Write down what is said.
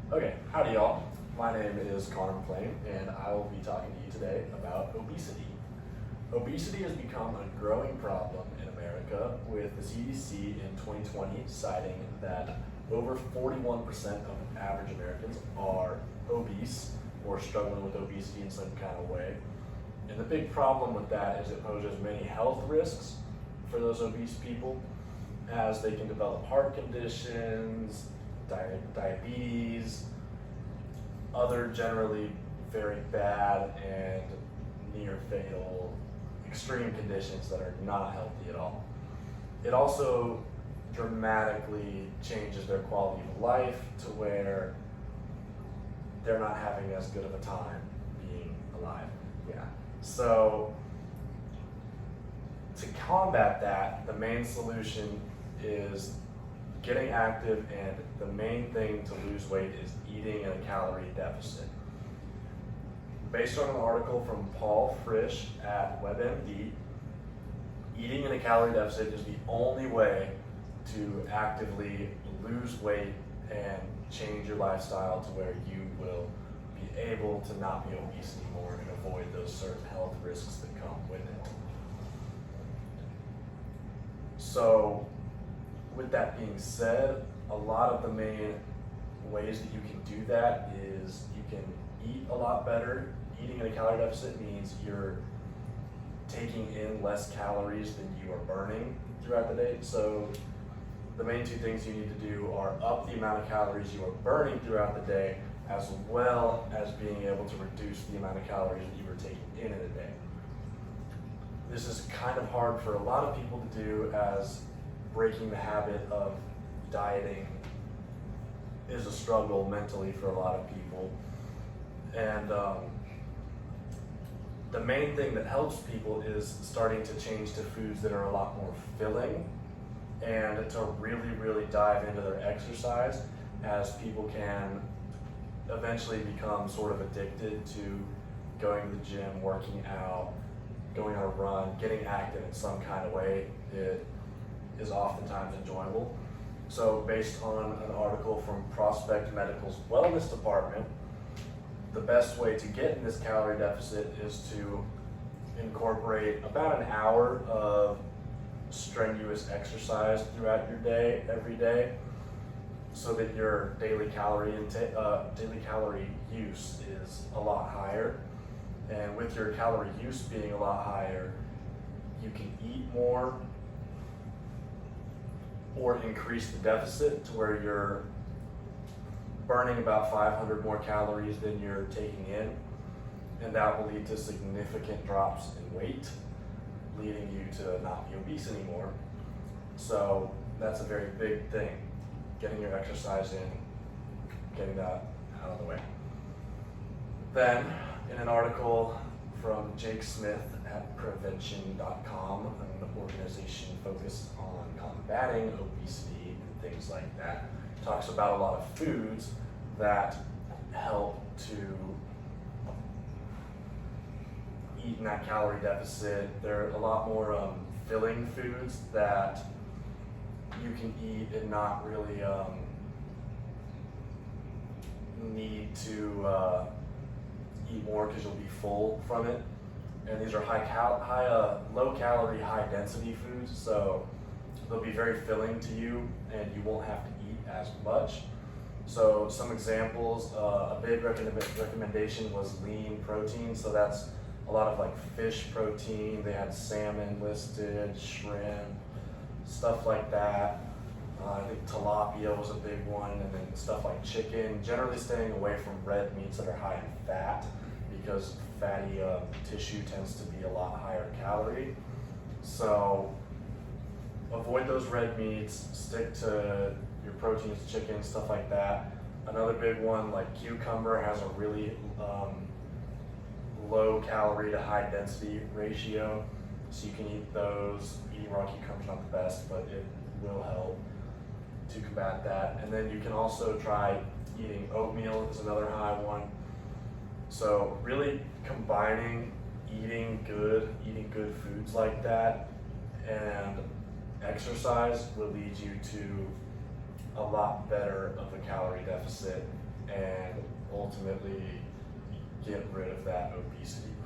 Okay, howdy y'all. My name is Connor McLean, and I will be talking to you today about obesity. Obesity has become a growing problem in America, with the CDC in 2020 citing that over 41% of average Americans are obese or struggling with obesity in some kind of way. And the big problem with that is it poses many health risks for those obese people, as they can develop heart conditions, diabetes, other generally very bad and near fatal extreme conditions that are not healthy at all. It also dramatically changes their quality of life to where they're not having as good of a time being alive. Yeah. So to combat that, the main solution is getting active, and the main thing to lose weight is eating in a calorie deficit. Based on an article from Paul Frisch at WebMD, eating in a calorie deficit is the only way to actively lose weight and change your lifestyle to where you will be able to not be obese anymore and avoid those certain health risks that come with it. So, with that being said, a lot of the main ways that you can do that is you can eat a lot better. Eating in a calorie deficit means you're taking in less calories than you are burning throughout the day. So the main two things you need to do are up the amount of calories you are burning throughout the day, as well as being able to reduce the amount of calories that you are taking in a day. This is kind of hard for a lot of people to do, as breaking the habit of dieting is a struggle mentally for a lot of people. And the main thing that helps people is starting to change to foods that are a lot more filling, and to really dive into their exercise, as people can eventually become sort of addicted to going to the gym, working out, going on a run, getting active in some kind of way. It is oftentimes enjoyable. So based on an article from Prospect Medical's Wellness Department, the best way to get in this calorie deficit is to incorporate about an hour of strenuous exercise throughout your day, every day, so that your daily calorie use is a lot higher. And with your calorie use being a lot higher, you can eat more or increase the deficit to where you're burning about 500 more calories than you're taking in, and that will lead to significant drops in weight, leading you to not be obese anymore. So that's a very big thing, getting your exercise in, getting that out of the way. Then, in an article from Jake Smith at prevention.com, an organization focused on combating obesity and things like that, talks about a lot of foods that help to eat in that calorie deficit. There are a lot more filling foods that you can eat and not really need to eat more, because you'll be full from it. And these are low calorie, high density foods, so they'll be very filling to you, and you won't have to eat as much. So some examples, a big recommendation was lean protein. So that's a lot of like fish protein. They had salmon listed, shrimp, stuff like that. I think tilapia was a big one, and then stuff like chicken. Generally staying away from red meats that are high in fat, because fatty tissue tends to be a lot higher calorie. So avoid those red meats, stick to your proteins, chicken, stuff like that. Another big one, like cucumber, has a really low calorie to high density ratio, so you can eat those. Eating raw cucumber is not the best, but it will help to combat that. And then you can also try eating oatmeal, is another high one. So really combining eating good foods like that and exercise will lead you to a lot better of a calorie deficit and ultimately get rid of that obesity